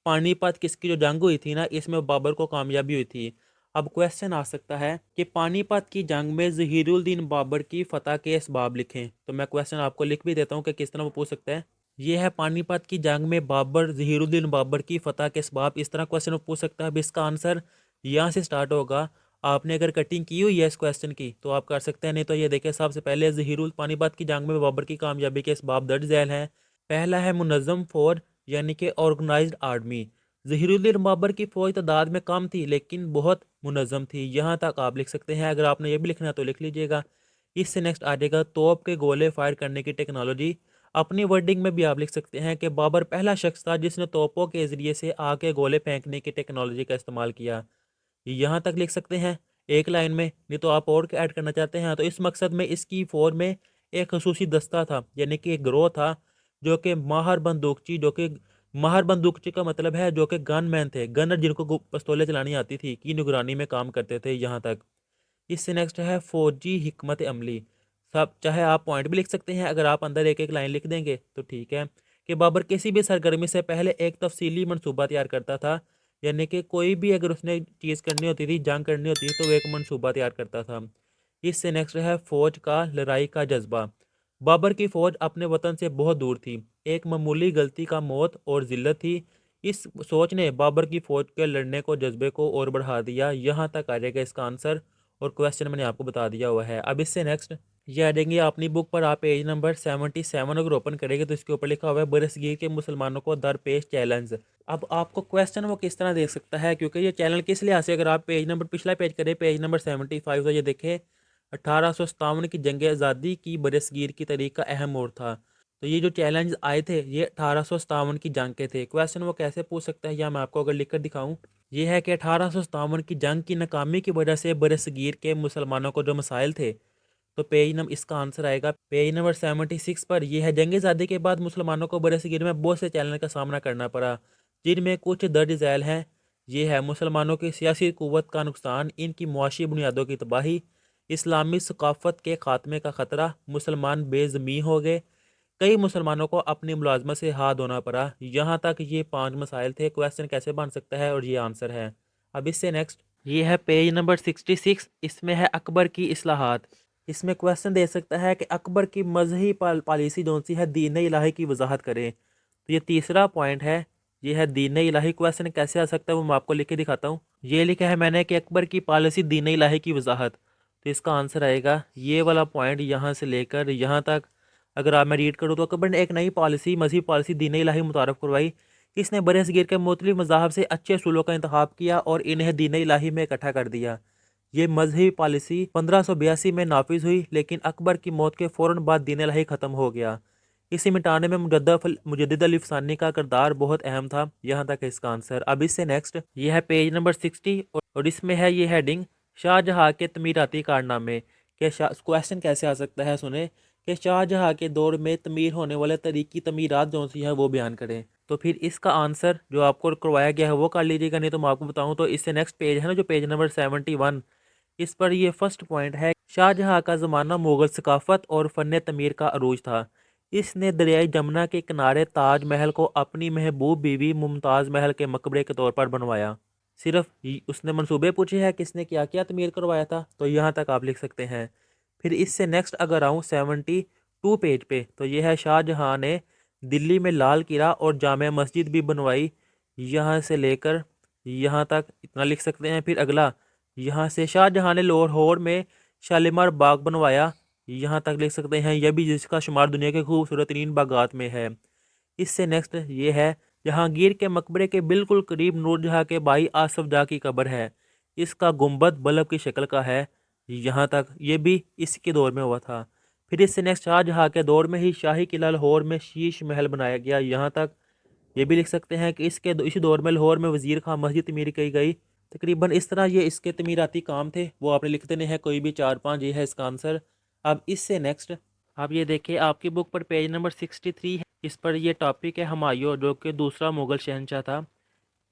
पानीपत किसकी जो जंग हुई थी ना, इसमें बाबर को कामयाबी हुई थी। अब क्वेश्चन आ सकता है कि पानीपत की जंग में ज़हीरुद्दीन बाबर की फतह के इसबाब लिखें। तो मैं क्वेश्चन आपको लिख भी देता हूँ कि किस तरह वो पूछ सकता है। ये है पानीपत की जंग में बाबर ज़हीरुद्दीन बाबर की फतह के इसबाब। इस तरह क्वेश्चन पूछ सकता है। अब इसका आंसर यहाँ से स्टार्ट होगा। आपने अगर कटिंग की हुई है इस क्वेश्चन की तो आप कर सकते हैं, नहीं तो ये देखें सबसे पहले ज़हीरुल पानीपत की जंग में बाबर की कामयाबी के इसबाब दर्ज झैल हैं। पहला है मुनज़्ज़म फौज यानी कि ऑर्गेनाइज्ड आर्मी। ज़हीरुद्दीन बाबर की फ़ौज तादाद में कम थी लेकिन बहुत मुनज़्ज़म थी। यहाँ तक आप लिख सकते हैं। अगर आपने ये भी लिखना है तो लिख लीजिएगा। इससे नेक्स्ट आ जाएगा तोप के गोले फायर करने की टेक्नोलॉजी। अपनी वर्डिंग में भी आप लिख सकते हैं कि बाबर पहला शख्स था जिसने तोपों के ज़रिए से आग के गोले फेंकने की टेक्नोलॉजी का इस्तेमाल किया। यहाँ तक लिख सकते हैं एक लाइन में, नहीं तो आप और ऐड करना चाहते हैं तो इस मकसद में इसकी फ़ौज में एक खसूसी दस्ता था यानी कि एक गिरोह था जो कि माहर बंदूकची का मतलब है जो कि गन मैन थे, गनर जिनको पिस्तौलें चलानी आती थी, की निगरानी में काम करते थे। यहाँ तक इससे नेक्स्ट है फौजी हिकमत अमली। सब चाहे आप पॉइंट भी लिख सकते हैं, अगर आप अंदर एक एक लाइन लिख देंगे तो ठीक है। कि बाबर किसी भी सरगर्मी से पहले एक तफसीली मनसूबा तैयार करता था, यानी कि कोई भी अगर उसने चीज़ करनी होती थी, जंग करनी होती थी तो वो एक मनसूबा तैयार करता था। इससे नेक्स्ट है फ़ौज का लड़ाई का जज्बा। बाबर की फ़ौज अपने वतन से बहुत दूर थी, एक मामूली गलती का मौत और ज़िल्लत थी। इस सोच ने बाबर की फ़ौज के लड़ने को जज्बे को और बढ़ा दिया। यहाँ तक आ जाएगा इसका आंसर और क्वेश्चन मैंने आपको बता दिया हुआ है। अब इससे नेक्स्ट ये आ जाएंगे अपनी बुक पर। आप पेज नंबर 77 अगर ओपन करेंगे तो इसके ऊपर लिखा हुआ है बरसगीर के मुसलमानों को दरपेश चैलेंज। अब आपको क्वेश्चन वो किस तरह दे सकता है, क्योंकि ये चैनल किस लिहाज से, अगर आप पेज नंबर पिछला पेज करें पेज नंबर 75 तो ये देखें 1857 की जंग आज़ादी की बरसगीर की तारीख का अहम मोड़ था। तो ये जो चैलेंज आए थे ये 1857 की जंग के थे। क्वेश्चन वो कैसे पूछ सकता है या मैं आपको अगर लिख कर दिखाऊँ, ये है कि 1857 की जंग की नाकामी की वजह से बरसगीर के मुसलमानों को जो मसाइल थे, तो पेज नंबर इसका आंसर आएगा पेज नंबर 76 पर। यह है जंग आज़ादी के बाद मुसलमानों को बरसगीर में बहुत से चैलेंज का सामना करना पड़ा, जिनमें कुछ दर्ज झैल हैं। ये है मुसलमानों की सियासी क़ुव्वत का नुकसान, इनकी मुआशी बुनियादों की तबाही, इस्लामी सकाफ़त के ख़ात्मे का ख़तरा, मुसलमान बेज़मी हो गए, कई मुसलमानों को अपनी मुलाजमत से हाथ धोना पड़ा। यहाँ तक ये 5 मसाइल थे। क्वेश्चन कैसे बन सकता है और ये आंसर है। अब इससे नेक्स्ट ये है पेज नंबर 66। इसमें है अकबर की इस्लाहात। इसमें क्वेश्चन दे सकता है कि अकबर की मजहबी पॉलिसी जो सी है दीन इलाही की वजाहत करें। तो ये तीसरा पॉइंट है, ये है दीन इलाही। क्वेश्चन कैसे आ सकता है वो मैं आपको लिख के दिखाता हूँ। ये लिखा है मैंने कि अकबर की पॉलिसी दीन इलाही की वजाहत। तो इसका आंसर आएगा ये वाला पॉइंट यहाँ से लेकर यहाँ तक। अगर आप मैं रीड करूँ तो अकबर ने एक नई पॉलिसी मजहबी पॉलिसी दीन इलाही मुतारफ़ करवाई। इसने बरसगीर के मुख्तलिफ मज़ाहब से अच्छे असूलों का इंतखाब किया और इन्हें दीन इलाही में इकट्ठा कर दिया। ये मजहबी पॉलिसी 1582 में नाफिज हुई, लेकिन अकबर की मौत के फ़ौरन बाद दीन इलाही ख़त्म हो गया। इसे मिटाने में मुजद्दिद अली फ़सानी का किरदार बहुत अहम था। यहाँ तक है इसका आंसर। अब इससे नेक्स्ट ये है पेज नंबर 60 और इसमें है ये हेडिंग शाहजहाँ के तमीराती कारनामे के। क्वेश्चन कैसे आ सकता है सुने कि शाहजहाँ के दौर में तमीर होने वाले तरीकी तमीरात जो सी है वो बयान करें। तो फिर इसका आंसर जो आपको करवाया गया है वो कर लीजिएगा, नहीं तो मैं आपको बताऊं तो इससे नेक्स्ट पेज है ना जो पेज नंबर 71, इस पर ये फर्स्ट पॉइंट है शाहजहाँ का ज़माना मुग़ल सकाफ़त और फ़न तमीर का अरूज था। इसने दरियाई जमुना के किनारे ताज महल को अपनी महबूब बीवी मुमताज़ महल के मकबरे के तौर पर बनवाया। सिर्फ उसने मंसूबे पूछे हैं किसने क्या क्या तमीर करवाया था, तो यहाँ तक आप लिख सकते हैं। फिर इससे नेक्स्ट अगर आऊँ 72 पेज पे, तो ये है शाहजहाँ ने दिल्ली में लाल किला और जामे मस्जिद भी बनवाई। यहाँ से लेकर यहाँ तक इतना लिख सकते हैं। फिर अगला यहाँ से शाहजहाँ ने लाहौर में शालीमार बाग बनवाया, यहाँ तक लिख सकते हैं। यह भी जिसका शुमार दुनिया के खूबसूरत तरीन बागात में है। इससे नेक्स्ट ये है जहांगीर के मकबरे के बिल्कुल करीब नूरजहाँ के भाई आसफ जाह की कब्र है। इसका गुंबद बल्ब की शक्ल का है, यहाँ तक ये भी इसके दौर में हुआ था। फिर इससे नेक्स्ट शाहजहाँ के दौर में ही शाही किला लाहौर में शीश महल बनाया गया, यहाँ तक ये भी लिख सकते हैं कि इसी दौर में लाहौर में वजीर खां मस्जिद तमीर की गई। तकरीबन इस तरह ये इसके तमीराती काम थे, वो आपने लिख देने हैं कोई भी 4-5, ये है इसका आंसर। अब इससे नेक्स्ट आप ये देखिए आपकी बुक पर पेज नंबर 63 है। इस पर ये टॉपिक है हुमायूं जो कि दूसरा मुग़ल शहंशाह था।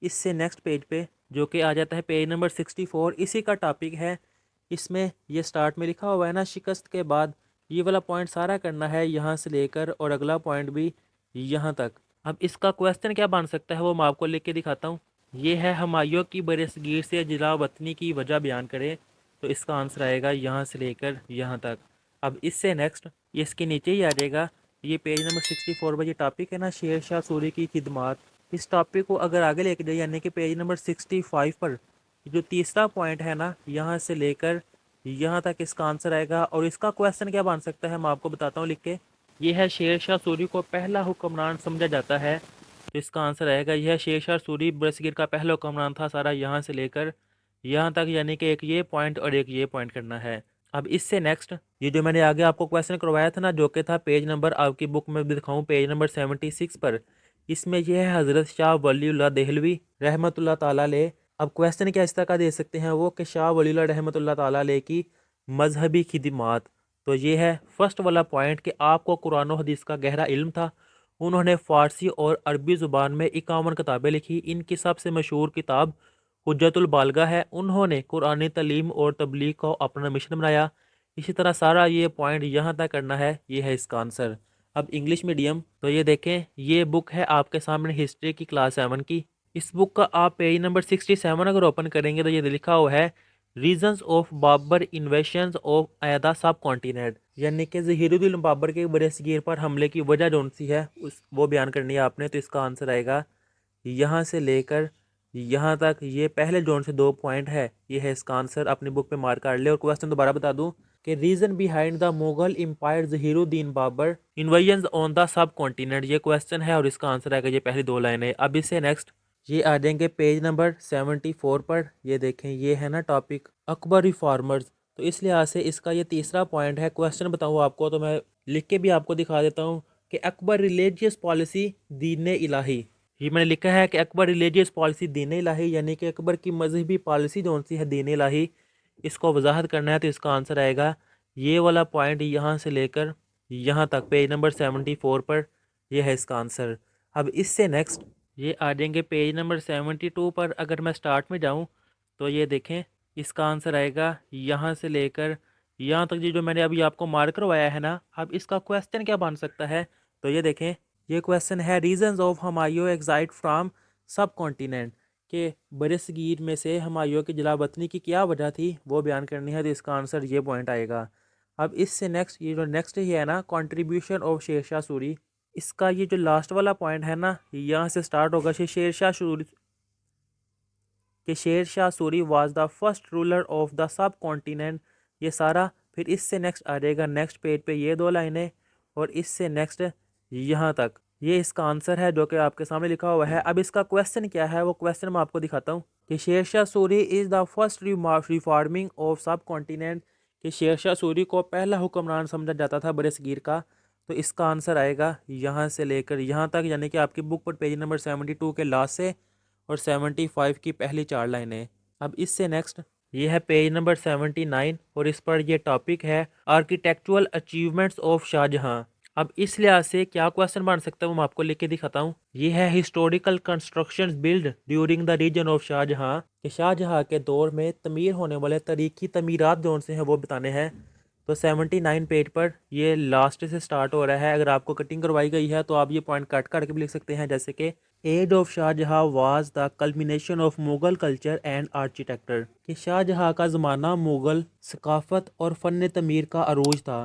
इससे नेक्स्ट पेज पे जो कि आ जाता है पेज नंबर 64, इसी का टॉपिक है। इसमें ये स्टार्ट में लिखा हुआ है ना, शिकस्त के बाद ये वाला पॉइंट सारा करना है यहाँ से लेकर और अगला पॉइंट भी यहाँ तक। अब इसका क्वेश्चन क्या बन सकता है वो मैं आपको लिख के दिखाता हूँ। ये है हुमायूं की बरसगीर से जिला वतनी की वजह बयान करें, तो इसका आंसर आएगा यहाँ से लेकर यहाँ तक। अब इससे नेक्स्ट ये इसके नीचे ही आ जाएगा, ये पेज नंबर 64 पर ये टॉपिक है ना, शेर शाह सूरी की खिदमात। इस टॉपिक को अगर आगे लेके जाए यानी कि पेज नंबर 65 पर जो तीसरा पॉइंट है ना, यहाँ से लेकर यहाँ तक इसका आंसर आएगा। और इसका क्वेश्चन क्या बन सकता है मैं आपको बताता हूँ लिख के। ये है शेर शाह सूरी को पहला हुक्मरान समझा जाता है, तो इसका आंसर आएगा यह शेर शाह सूरी बरसगीर का पहला हुक्मरान था, सारा यहाँ से लेकर यहाँ तक, यानी कि एक ये पॉइंट और एक ये पॉइंट करना है। अब इससे नेक्स्ट ये जो मैंने आगे आपको क्वेश्चन करवाया था ना, जो कि था पेज नंबर आपकी बुक में दिखाऊं पेज नंबर 76 पर, इसमें यह है हज़रत शाह वलीउल्लाह देहलवी रहमतुल्लाह ताला अलैह। अब क्वेश्चन क्या इस तरह का दे सकते हैं वो कि शाह वलीउल्लाह रहमतुल्लाह ताला अलैह की मजहबी खिदमात। तो ये है फर्स्ट वाला पॉइंट कि आपको कुरान और हदीस का गहरा इल्म था। उन्होंने फ़ारसी और अरबी ज़ुबान में 51 किताबें लिखी। इनकी सबसे मशहूर किताब हुज्जतुल बालिगा है। उन्होंने कुरानी तालीम और तबलीग को अपना मिशन बनाया। इसी तरह सारा ये पॉइंट यहाँ तक करना है, ये है इसका आंसर। अब इंग्लिश मीडियम, तो ये देखें ये बुक है आपके सामने हिस्ट्री की क्लास 7 की। इस बुक का आप पेज नंबर 67 अगर ओपन करेंगे तो ये लिखा हुआ है रीजंस ऑफ बाबर इन्वेशंस ऑफ अयदा सब कॉन्टिनेंट, यानी कि ज़हीरुद्दीन बाबर के बरसगीर पर हमले की वजह कौन सी है उस वो बयान करनी है आपने। तो इसका आंसर आएगा यहाँ से लेकर यहाँ तक, ये पहले जोन से 2 पॉइंट है, ये है इसका आंसर। अपनी बुक पे मार्क कर ले। और क्वेश्चन दोबारा बता दूं कि reason behind the Mughal empire Zahiruddin Babur invasion on the subcontinent, ये क्वेश्चन है और इसका आंसर आएगा ये पहली 2 लाइनें। अब इससे नेक्स्ट ये आ जाएंगे पेज नंबर 74 पर। ये देखें ये है ना टॉपिक अकबर रिफॉर्मर्स, तो इस लिहाज से इसका ये तीसरा पॉइंट है। क्वेश्चन बताऊँ आपको तो मैं लिख के भी आपको दिखा देता हूँ कि अकबर रिलीजियस पॉलिसी दीन इलाही, ये मैंने लिखा है कि अकबर रिलीजियस पॉलिसी दीन इलाही, यानी कि अकबर की मजहबी पॉलिसी कौन सी है दीन इलाही, इसको वजाहत करना है। तो इसका आंसर आएगा ये वाला पॉइंट यहाँ से लेकर यहाँ तक पेज नंबर 74 पर, यह है इसका आंसर। अब इससे नेक्स्ट ये आ जाएंगे पेज नंबर 72 पर। अगर मैं स्टार्ट में जाऊँ तो ये देखें इसका आंसर आएगा यहाँ से लेकर यहाँ तक। ये जो मैंने अभी आपको मार्क करवाया है ना, अब इसका क्वेश्चन क्या बन सकता है, तो ये देखें ये क्वेश्चन है reasons of Humayun excite from सब कॉन्टिनेंट, के बरसगीर में से हुमायूं की जलावतनी की क्या वजह थी वो बयान करनी है। तो इसका आंसर ये पॉइंट आएगा। अब इससे नेक्स्ट ये जो नेक्स्ट ही है ना कंट्रीब्यूशन ऑफ शेर शाह सूरी, इसका ये जो लास्ट वाला पॉइंट है ना, यहाँ से स्टार्ट होगा शेर शाह सूरी कि Sher Shah Suri was the first ruler of the subcontinent, ये सारा। फिर इससे नेक्स्ट आ जाएगा नेक्स्ट पेज पे ये 2 लाइनें और इससे नेक्स्ट यहाँ तक, ये इसका आंसर है जो कि आपके सामने लिखा हुआ है। अब इसका क्वेश्चन क्या है वो क्वेश्चन मैं आपको दिखाता हूँ कि Sher Shah Suri is the first reforming of सब कॉन्टिनेंट, कि शेर शाह सूरी को पहला हुक्मरान समझा जाता था बरसगीर का। तो इसका आंसर आएगा यहाँ से लेकर यहाँ तक, यानी कि आपकी बुक पर पेज नंबर 72 के लास्ट से और 75 की पहली 4 लाइनें। अब इससे नेक्स्ट ये है पेज नंबर 79 और इस पर ये टॉपिक है आर्किटेक्चुरल अचीवमेंट्स ऑफ शाहजहां। अब इस लिहाज से क्या क्वेश्चन बन सकता है वो मैं आपको लिख के दिखाता हूँ। ये है historical constructions build during the reason of Shahjahan, कि शाहजहां के दौर में तमीर होने वाले तारीखी तमीरात जोन से हैं वो बताने हैं। तो 79 पेज पर ये लास्ट से स्टार्ट हो रहा है। अगर आपको कटिंग करवाई गई है तो आप ये पॉइंट कट करके भी लिख सकते हैं, जैसे कि age of Shahjahan was the culmination of Mughal culture and architecture, कि शाहजहाँ का ज़माना मुगल सकाफत और फ़न तमीर का अरूज था।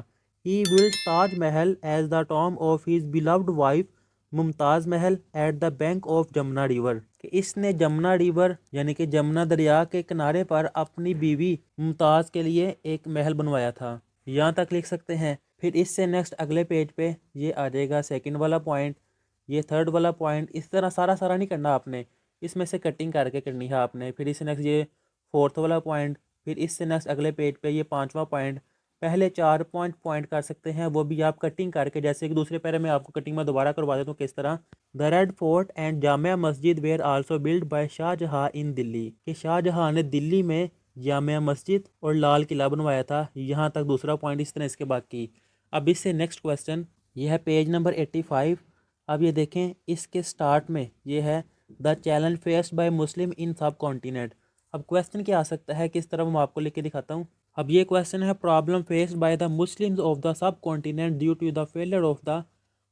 ही built Taj Mahal as the tomb of his beloved wife Mumtaz Mahal at the bank of Jamuna river, कि इसने जमुना रिवर यानी कि जमुना दरिया के किनारे पर अपनी बीवी मुमताज़ के लिए एक महल बनवाया था। यहाँ तक लिख सकते हैं। फिर इससे नेक्स्ट अगले पेज पे ये आ जाएगा सेकंड वाला पॉइंट, ये थर्ड वाला पॉइंट। इस तरह सारा सारा नहीं करना आपने, इसमें से कटिंग करके करनी है आपने। फिर इससे नेक्स्ट ये फोर्थ वाला पॉइंट, फिर इससे नेक्स्ट अगले पेज पे ये पांचवा पॉइंट। पहले 4 पॉइंट कर सकते हैं, वो भी आप कटिंग करके, जैसे कि दूसरे पैरे में आपको कटिंग में दोबारा करवा देता हूँ किस तरह। The red fort and Jamia Masjid were also build by Shahjahan in Delhi, कि शाहजहाँ ने दिल्ली में जामिया मस्जिद और लाल किला बनवाया था। यहाँ तक दूसरा पॉइंट। इस तरह इसके बाकी। अब इससे नेक्स्ट क्वेश्चन, ये है पेज नंबर 85। अब ये देखें, इसके स्टार्ट में ये है the challenge faced by Muslim in subcontinent. अब क्वेश्चन क्या आ सकता है, किस तरह मैं आपको लिख के दिखाता हूँ। अब ये क्वेश्चन है problem faced by the Muslims of the subcontinent due to the failure of the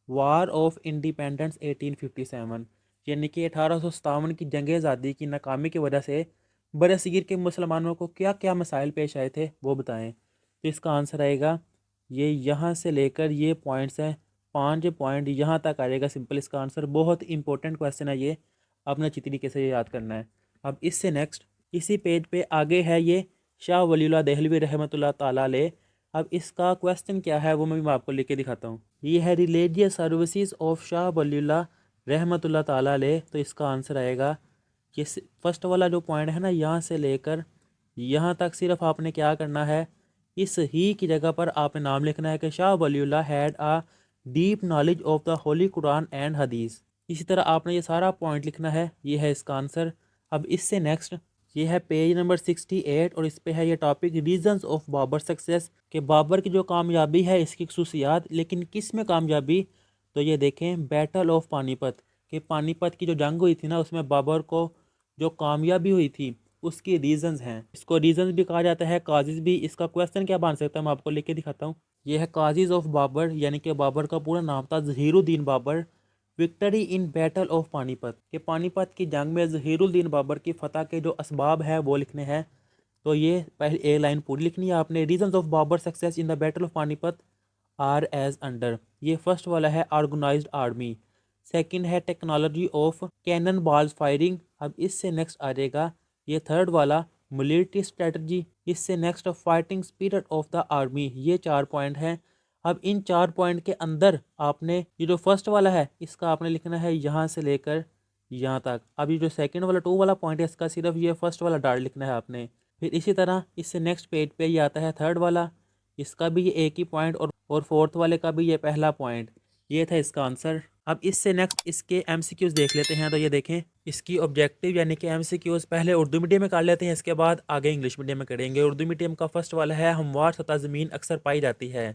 war of independence 1857, यानी कि 1857 की जंग आज़ादी की नाकामी की वजह से बरसीर के मुसलमानों को क्या क्या मसाइल पेश आए थे वो बताएं। तो इसका आंसर आएगा ये यहाँ से लेकर ये पॉइंट्स हैं, 5 पॉइंट यहाँ तक आ जाएगा सिंपल इसका आंसर। बहुत इंपॉर्टेंट क्वेश्चन है ये, आपने अच्छी तरीके से ये याद करना है। अब इससे नेक्स्ट इसी पेज पे आगे है ये शाह वलीउल्लाह देहलवी रहमतुल्लाह ताला अलैह। अब इसका क्वेश्चन क्या है वो मैं आपको लिख के दिखाता हूँ। ये है religious services of Shah Waliullah रहमतुल्लाह ताला अलैह। तो इसका आंसर आएगा ये फर्स्ट वाला जो पॉइंट है ना, यहाँ से लेकर यहाँ तक सिर्फ आपने क्या करना है, इस ही की जगह पर आपने नाम लिखना है कि Shah Waliullah had a deep knowledge of the holy Quran and Hadith. इसी तरह आपने ये सारा पॉइंट लिखना है, ये है इसका आंसर। अब इससे नेक्स्ट ये है पेज नंबर 68 और इस पे है ये topic reasons of Babur success, के बाबर की जो कामयाबी है इसकी खसूसियात, लेकिन किस में कामयाबी। तो ये देखें बैटल ऑफ पानीपत, के पानीपत की जो जंग हुई थी ना उसमें बाबर को जो कामयाबी हुई थी उसकी रीजंस हैं। इसको रीजंस भी कहा जाता है, काजिज भी। इसका क्वेश्चन क्या बन सकता है मैं आपको लिख के दिखाता हूँ। यह है काजिज ऑफ बाबर, यानी कि बाबर का पूरा नाम था Zahiruddin Babur. Victory in battle of Panipat, के पानीपत की जंग में ज़हीरुद्दीन बाबर की फ़तह के जो असबाब है वो लिखने हैं। तो ये पहले एक लाइन पूरी लिखनी है आपने। Reasons of Babur success in the battle of Panipat are as under. ये फर्स्ट वाला है ऑर्गेनाइज्ड आर्मी। सेकंड है technology of cannon balls firing. अब इससे नेक्स्ट आ जाएगा ये थर्ड वाला मिलिट्री स्ट्रेटजी। इससे next fighting spirit of the army. ये 4 पॉइंट हैं। अब इन 4 पॉइंट के अंदर आपने ये जो फर्स्ट वाला है इसका आपने लिखना है यहाँ से लेकर यहाँ तक। अब ये जो सेकंड वाला 2 वाला पॉइंट है इसका सिर्फ ये फर्स्ट वाला डार्ट लिखना है आपने। फिर इसी तरह इससे नेक्स्ट पेज पे ये आता है थर्ड वाला, इसका भी ये एक ही पॉइंट, और फोर्थ वाले का भी ये पहला पॉइंट। ये था इसका आंसर। अब इससे नेक्स्ट इसके एमसीक्यूज देख लेते हैं। तो ये देखें, इसकी ऑब्जेक्टिव यानी कि एमसीक्यूज पहले उर्दू मीडियम में कर लेते हैं, इसके बाद आगे इंग्लिश मीडियम में करेंगे। उर्दू मीडियम का फर्स्ट वाला है हमवार सतह ज़मीन अक्सर पाई जाती है।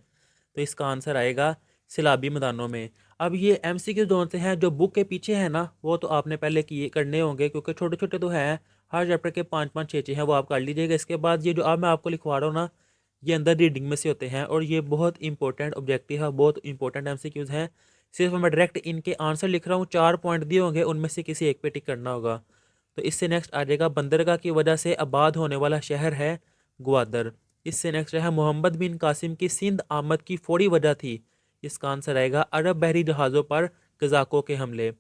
तो इसका आंसर आएगा सैलाबी मैदानों में। अब ये एमसीक्यूज जो होते हैं जो बुक के पीछे हैं ना वो तो आपने पहले किए करने होंगे, क्योंकि छोटे छोटे तो हैं, हर चैप्टर के 5-5 6-6 हैं, वो आप कर लीजिएगा। इसके बाद ये जो अब मैं आपको लिखवा रहा हूँ ना ये अंदर रीडिंग में से होते हैं, और ये बहुत इंपॉर्टेंट ऑब्जेक्टिव है, बहुत इंपॉर्टेंट एमसीक्यूज हैं। सिर्फ मैं डायरेक्ट इनके आंसर लिख रहा हूँ, 4 पॉइंट दिए होंगे, उनमें से किसी एक पे टिक करना होगा। तो इससे नेक्स्ट आ जाएगा बंदरगाह की वजह से आबाद होने वाला शहर है ग्वादर। इससे नेक्स्ट है मोहम्मद बिन कासिम की सिंध आमद की फौरी वजह थी। इसका आंसर आएगा अरब बहरी जहाज़ों पर कज़ाकों के हमले।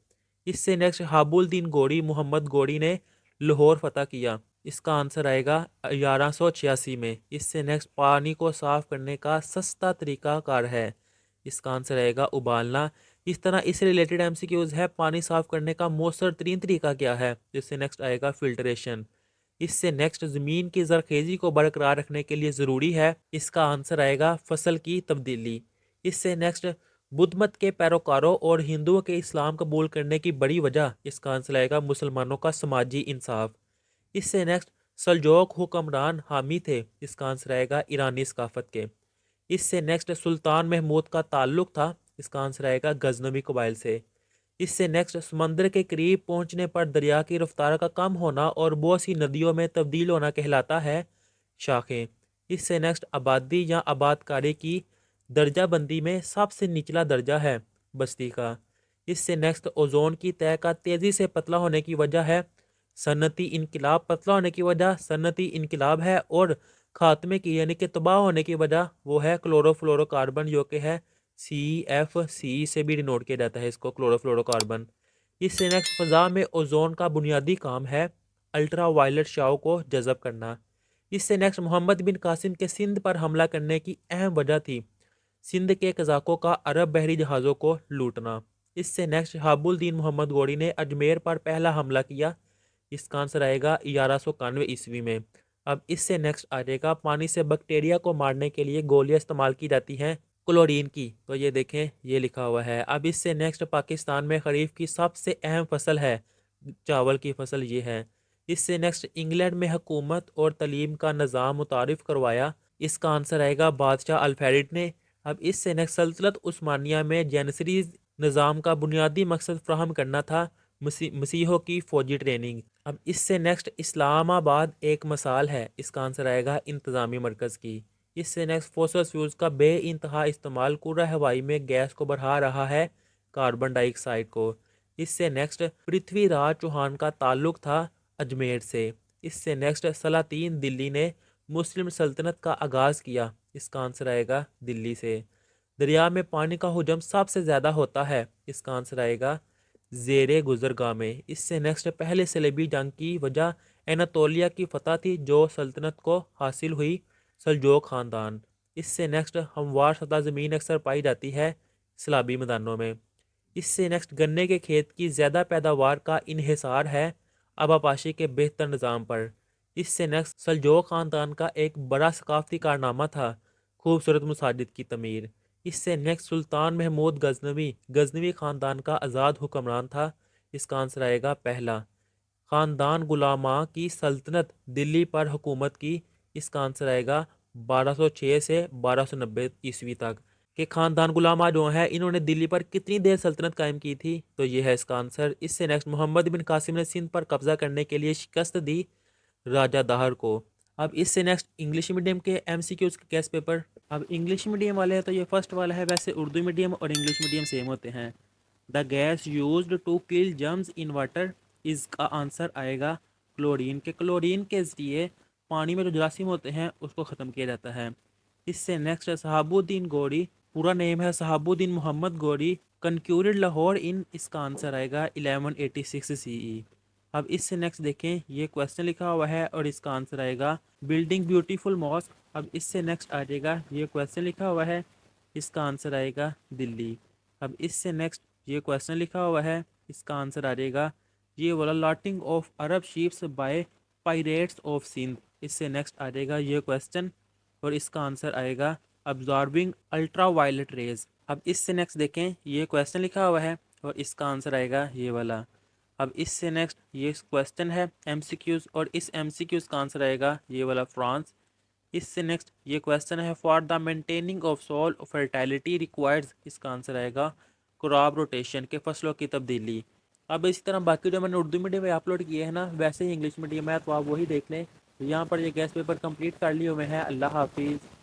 इससे नेक्स्ट हाबुल गोरी मोहम्मद गोरी ने लाहौर फतह किया। इसका आंसर आएगा 1186 में। इससे नेक्स्ट पानी को साफ़ करने का सस्ता तरीका कार है। इसका आंसर आएगा उबालना। इस तरह इससे रिलेटेड एमसीक्यूज है पानी साफ़ करने का मौसर तरीन तरीका क्या है। इससे नेक्स्ट आएगा फिल्ट्रेशन। इससे नेक्स्ट ज़मीन की ज़रखेज़ी को बरकरार रखने के लिए ज़रूरी है। इसका आंसर आएगा फसल की तब्दीली। इससे नेक्स्ट बुद्ध मत के पैरोकारों और हिंदुओं के इस्लाम कबूल करने की बड़ी वजह। इसका आंसर आएगा मुसलमानों का समाजी इंसाफ। इससे नेक्स्ट सल्जोक हुक्मरान हामी थे। इसका आंसर आएगा ईरानी सकाफत के। इससे नेक्स्ट सुल्तान महमूद का ताल्लुक था। इसका आंसर आएगा गजनवी कबाइल से। इससे नेक्स्ट समंदर के करीब पहुंचने पर दरिया की रफ्तार का कम होना और बहुत सी नदियों में तब्दील होना कहलाता है शाखें। इससे नेक्स्ट आबादी या आबादकारी की दर्जा बंदी में सबसे निचला दर्जा है बस्ती का। इससे नेक्स्ट ओजोन की तह का तेज़ी से पतला होने की वजह है सन्नती इनकलाब। पतला होने की वजह सन्नती इनकलाब है, और खात्मे की यानी कि तबाह होने की वजह वो है क्लोरोफ्लोरोकार्बन, जो कि है CFC से भी डिनोट किया जाता है इसको, क्लोरोफ्लोरोकार्बन। इससे नेक्स्ट फ़ज़ा में ओजोन का बुनियादी काम है अल्ट्रा वायलेट शाओ को जज़ब करना। इससे नेक्स्ट मोहम्मद बिन कासिम के सिंध पर हमला करने की अहम वजह थी सिंध के कज़ाकों का अरब बहरी जहाज़ों को लूटना। इससे नेक्स्ट शहाबुद्दीन मोहम्मद गौरी ने अजमेर पर पहला हमला किया। इसका आंसर आएगा 1191 ईस्वी में। अब इससे नेक्स्ट आ जाएगा पानी से बैक्टीरिया को मारने के लिए गोलियां इस्तेमाल की जाती हैं क्लोरीन की, तो ये देखें ये लिखा हुआ है। अब इससे नेक्स्ट पाकिस्तान में खरीफ की सबसे अहम फसल है चावल की फसल, ये है। इससे नेक्स्ट इंग्लैंड में हुकूमत और तलीम का निज़ाम मुतारिफ करवाया। इसका आंसर आएगा बादशाह अल्फ्रेड ने। अब इससे नेक्स्ट सल्तनत उस्मानिया में जैनसरी निज़ाम का बुनियादी मकसद फ्राहम करना था मसीहों की फ़ौजी ट्रेनिंग। अब इससे नेक्स्ट इस्लामाबाद एक मिसाल है। इसका आंसर आएगा इंतज़ामी मरकज़ की। इससे नेक्स्ट फॉसल फ्यूल्स का बे इंतहा इस्तेमाल कुर्रा हवाई में गैस को बढ़ा रहा है कार्बन डाइऑक्साइड को। इससे नेक्स्ट पृथ्वीराज चौहान का ताल्लुक था अजमेर से। इससे नेक्स्ट सलातीन दिल्ली ने मुस्लिम सल्तनत का आगाज़ किया। इसका आंसर आएगा दिल्ली से। दरिया में पानी का हुजम सबसे ज़्यादा होता है। इसका आंसर आएगा ज़ेरे गुज़रगाह में। इससे नेक्स्ट पहले सलेबी जंग की वजह एनातोलिया की फ़तह थी जो सल्तनत को हासिल हुई सल्जोक ख़ानदान। इससे नेक्स्ट हमवार सतह ज़मीन अक्सर पाई जाती है सलाबी मैदानों में। इससे नेक्स्ट गन्ने के खेत की ज़्यादा पैदावार का इन्हिसार है आबापाशी के बेहतर निज़ाम पर। इससे नेक्स्ट सल्जोक ख़ानदान का एक बड़ा सकाफ़ती कारनामा था खूबसूरत मसाजिद की तमीर। इससे नेक्स्ट सुल्तान महमूद गजनवी गजनवी ख़ानदान का आज़ाद हुक्मरान था। इसका आंसर आएगा पहला। ख़ानदान गुलामा की सल्तनत दिल्ली पर हुकूमत की। इसका आंसर आएगा 1206 से 1290 ईस्वी तक। कि ख़ानदान गुलामा जो है इन्होंने दिल्ली पर कितनी देर सल्तनत कायम की थी, तो ये है इसका आंसर। इससे नेक्स्ट मोहम्मद बिन कासिम ने सिंध पर कब्जा करने के लिए शिकस्त दी राजा दाहर को। अब इससे नेक्स्ट इंग्लिश मीडियम के MCQs के गेस्ट पेपर। अब इंग्लिश मीडियम वाले हैं तो ये फर्स्ट वाला है। वैसे उर्दू मीडियम और इंग्लिश मीडियम सेम होते हैं। The gas used to kill germs in water, इसका आंसर आएगा क्लोरीन। के क्लोरीन के ज़रिए पानी में जो जरासीम होते हैं उसको ख़त्म किया जाता है। इससे नेक्स्ट है सहाबुद्दीन गौरी, पूरा नेम है सहाबुद्दीन मोहम्मद गौरी, कंक्यूरिड लाहौर इन, इसका आंसर आएगा 1186 CE। अब इससे नेक्स्ट देखें ये क्वेश्चन लिखा हुआ है और इसका आंसर आएगा बिल्डिंग ब्यूटीफुल मॉस्क। अब इससे नेक्स्ट आ जाएगा ये क्वेश्चन लिखा हुआ है, इसका आंसर आएगा दिल्ली। अब इससे नेक्स्ट ये क्वेश्चन लिखा हुआ है, इसका आंसर आ जाएगा ये वाला looting of Arab ships by pirates of Sindh. इससे नेक्स्ट आ जाएगा ये क्वेश्चन और इसका आंसर आएगा अब्जॉर्बिंग अल्ट्रा वायलेट रेज। अब इससे नेक्स्ट देखें ये क्वेश्चन लिखा हुआ है और इसका आंसर आएगा ये वाला। अब इससे नेक्स्ट ये क्वेश्चन है MCQs और इस MCQs का आंसर आएगा ये वाला फ्रांस। इससे नेक्स्ट ये क्वेश्चन है for the maintaining of soil fertility requires, इसका आंसर आएगा क्रॉप रोटेशन के फसलों की तब्दीली। अब इसी तरह बाकी जो मैंने उर्दू मीडियम में अपलोड किए हैं ना वैसे ही इंग्लिश मीडियम है तो आप वही देख लें। यहाँ पर ये गैस पेपर कंप्लीट कर लिए हुए हैं। अल्लाह हाफिज़।